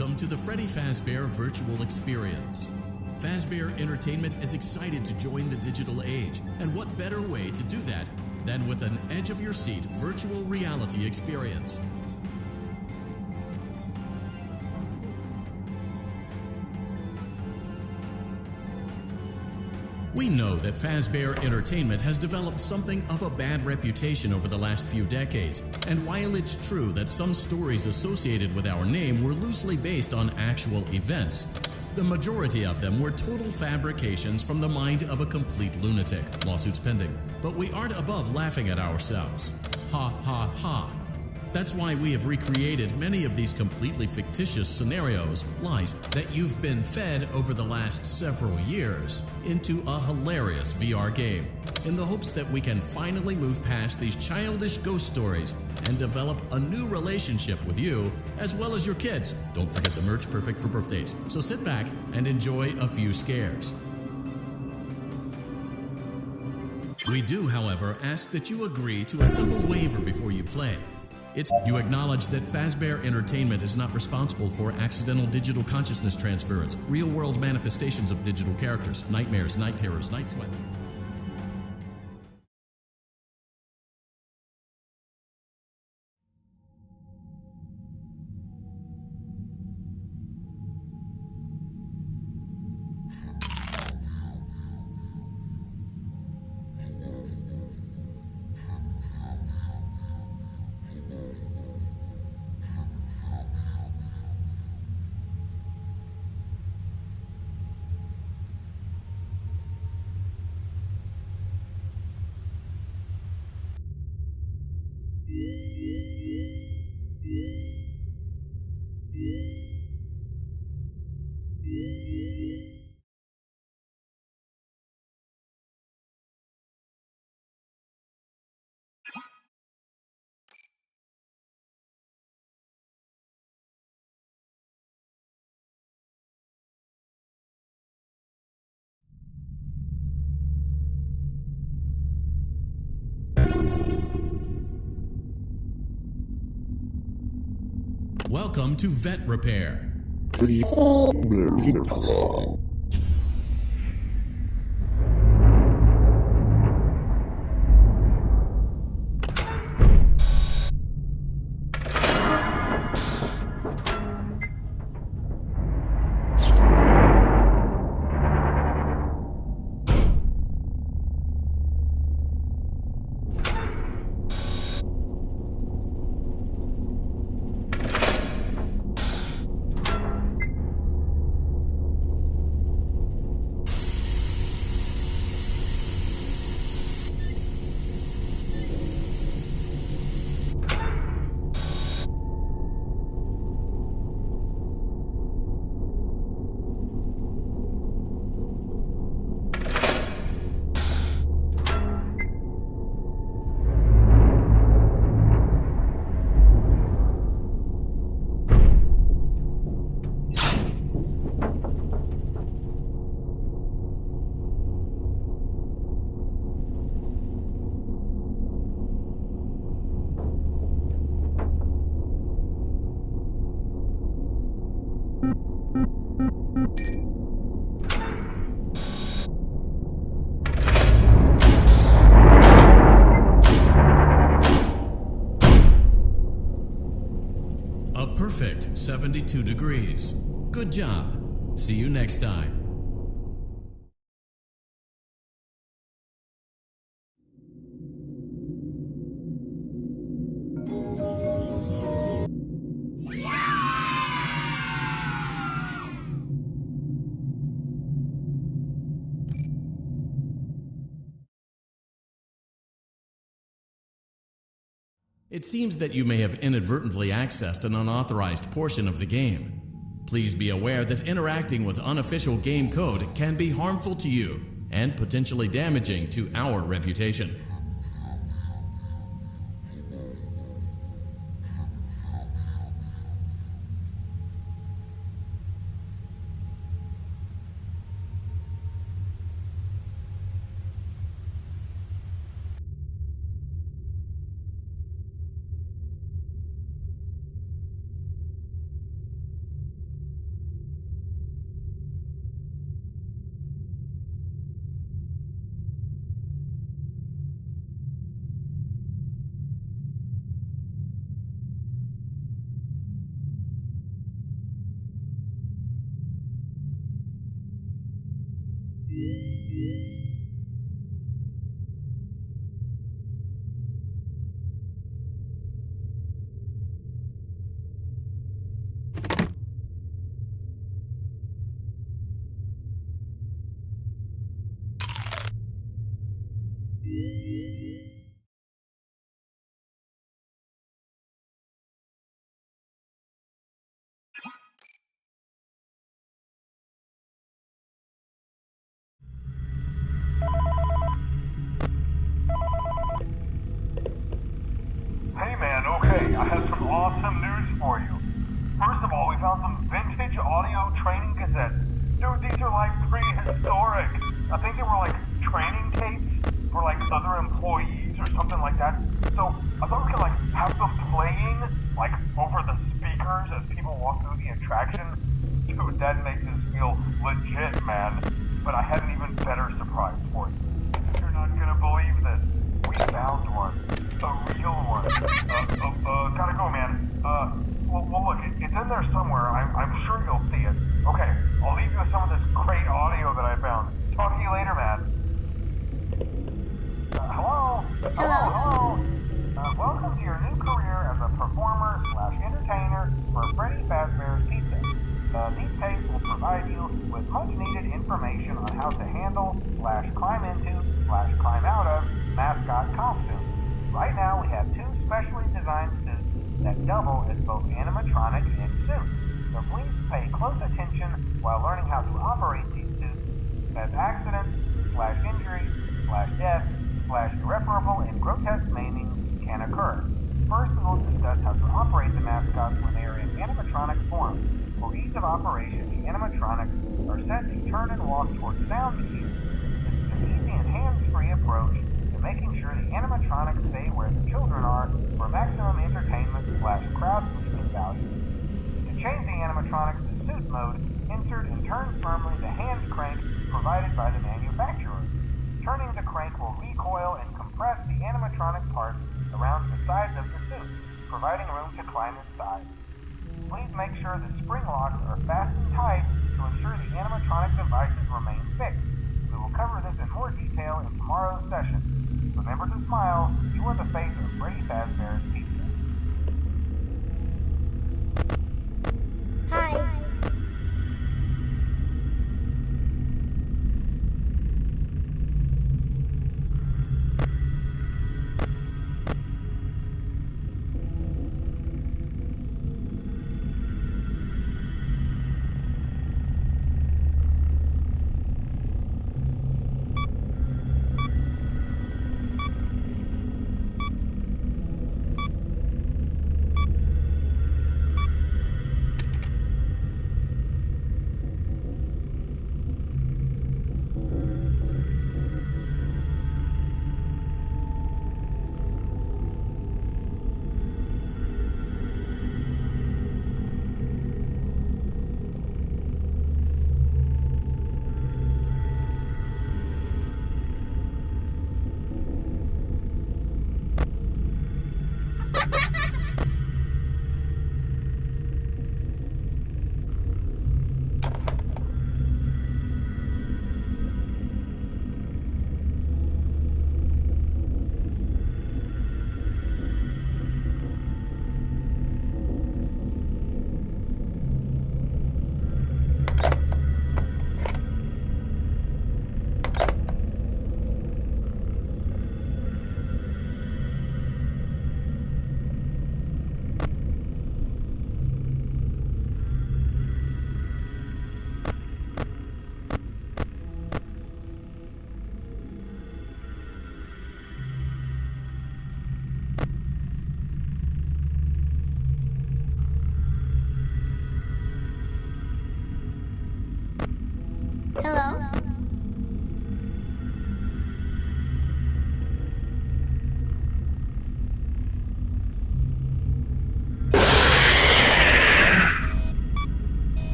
Welcome to the Freddy Fazbear Virtual Experience. Fazbear Entertainment is excited to join the digital age, and what better way to do that than with an edge-of-your-seat virtual reality experience. We know that Fazbear Entertainment has developed something of a bad reputation over the last few decades, and while it's true that some stories associated with our name were loosely based on actual events, the majority of them were total fabrications from the mind of a complete lunatic, lawsuits pending. But we aren't above laughing at ourselves. Ha ha ha. That's why we have recreated many of these completely fictitious scenarios, lies, that you've been fed over the last several years into a hilarious VR game, in the hopes that we can finally move past these childish ghost stories and develop a new relationship with you, as well as your kids. Don't forget the merch, perfect for birthdays. So sit back and enjoy a few scares. We do, however, ask that you agree to a simple waiver before you play. You acknowledge that Fazbear Entertainment is not responsible for accidental digital consciousness transference, real-world manifestations of digital characters, nightmares, night terrors, night sweats. Welcome to Vet Repair. A perfect 72 degrees. Good job. See you next time. It seems that you may have inadvertently accessed an unauthorized portion of the game. Please be aware that interacting with unofficial game code can be harmful to you and potentially damaging to our reputation. Hey man, okay, I have some awesome news for you. First of all, we found some vintage audio training cassettes. Dude, these are like prehistoric. I think they were like training tapes for like other employees or something like that. So I thought we could like have them playing like over the speakers as people walk through the attraction. Dude, that makes us feel legit, man. But I had an even better surprise for you. You're not gonna believe this. We found one. A real one. Gotta go, man. Well, look, it's in there somewhere. I'm sure you'll see it. Okay, I'll leave you with some of this great audio that I found. Talk to you later, man. Hello? Hello? Welcome to your new career as a performer/entertainer for Freddy Fazbear's Pizza. These tapes will provide you with much-needed information on how to handle/climb into/climb out of mascot costumes. Right now, we have two specially designed suits that double as both animatronic and suit. So please pay close attention while learning how to operate these suits, as accidents/injury/death/irreparable and grotesque maiming can occur. First, we will discuss how to operate the mascots when they are in animatronic form. For ease of operation, the animatronics are set to turn and walk towards sound cues. This is an easy and hands-free approach to making sure the animatronics stay where the children are for maximum entertainment/crowd pleasing value. To change the animatronics to suit mode, insert and turn firmly the hand crank provided by the manufacturer. Turning the crank will recoil and compress the animatronic parts around the sides of the suit, providing room to climb inside. Please make sure the spring locks are fastened tight to ensure the animatronic devices remain fixed. We will cover this in more detail in tomorrow's session. Remember to smile. You are the face of Freddy Fazbear's Pizza. Hi.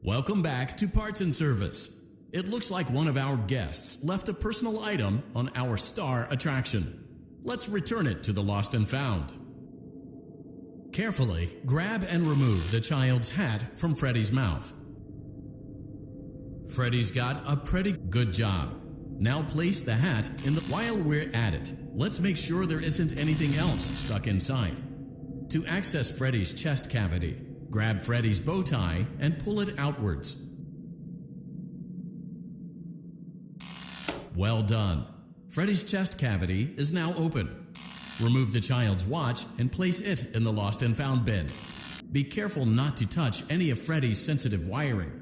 Welcome back to Parts and Service. It looks like one of our guests left a personal item on our star attraction. Let's return it to the Lost and Found. Carefully grab and remove the child's hat from Freddy's mouth. Freddy's got a pretty good job. Now place the hat in the... While we're at it, let's make sure there isn't anything else stuck inside. To access Freddy's chest cavity, grab Freddy's bow tie and pull it outwards. Well done. Freddy's chest cavity is now open. Remove the child's watch and place it in the Lost and Found bin. Be careful not to touch any of Freddy's sensitive wiring.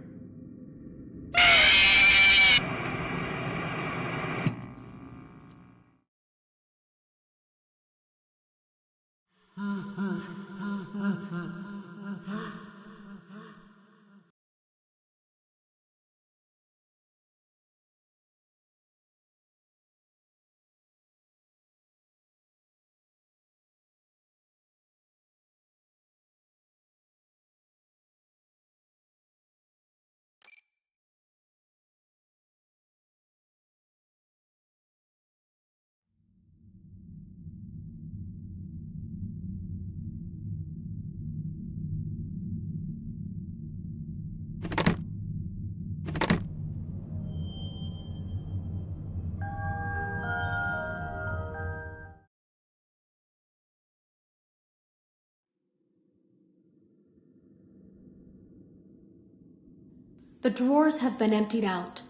The drawers have been emptied out.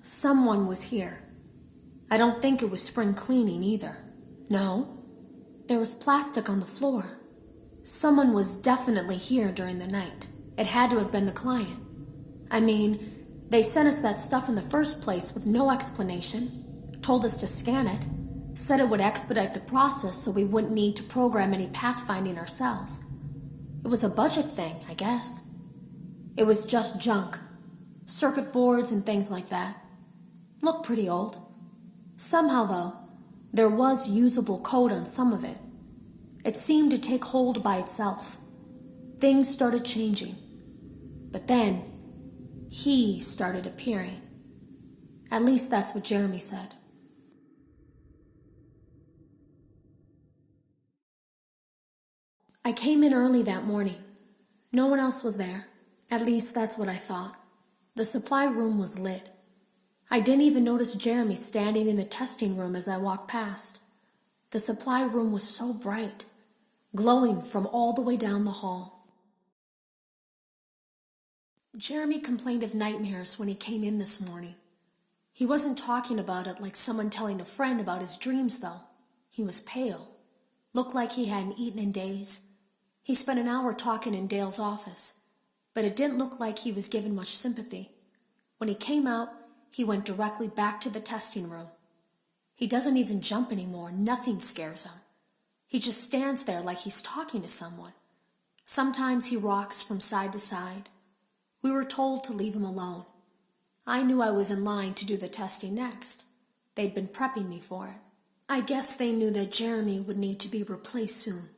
Someone was here. I don't think it was spring cleaning either. No, there was plastic on the floor. Someone was definitely here during the night. It had to have been the client. I mean, they sent us that stuff in the first place with no explanation, told us to scan it, said it would expedite the process so we wouldn't need to program any pathfinding ourselves. It was a budget thing, I guess. It was just junk. Circuit boards and things like that. Looked pretty old. Somehow, though, there was usable code on some of it. It seemed to take hold by itself. Things started changing. But then, he started appearing. At least that's what Jeremy said. I came in early that morning. No one else was there. At least that's what I thought. The supply room was lit. I didn't even notice Jeremy standing in the testing room as I walked past. The supply room was so bright, glowing from all the way down the hall. Jeremy complained of nightmares when he came in this morning. He wasn't talking about it like someone telling a friend about his dreams, though. He was pale, looked like he hadn't eaten in days. He spent an hour talking in Dale's office, but it didn't look like he was given much sympathy. When he came out, he went directly back to the testing room. He doesn't even jump anymore. Nothing scares him. He just stands there like he's talking to someone. Sometimes he rocks from side to side. We were told to leave him alone. I knew I was in line to do the testing next. They'd been prepping me for it. I guess they knew that Jeremy would need to be replaced soon.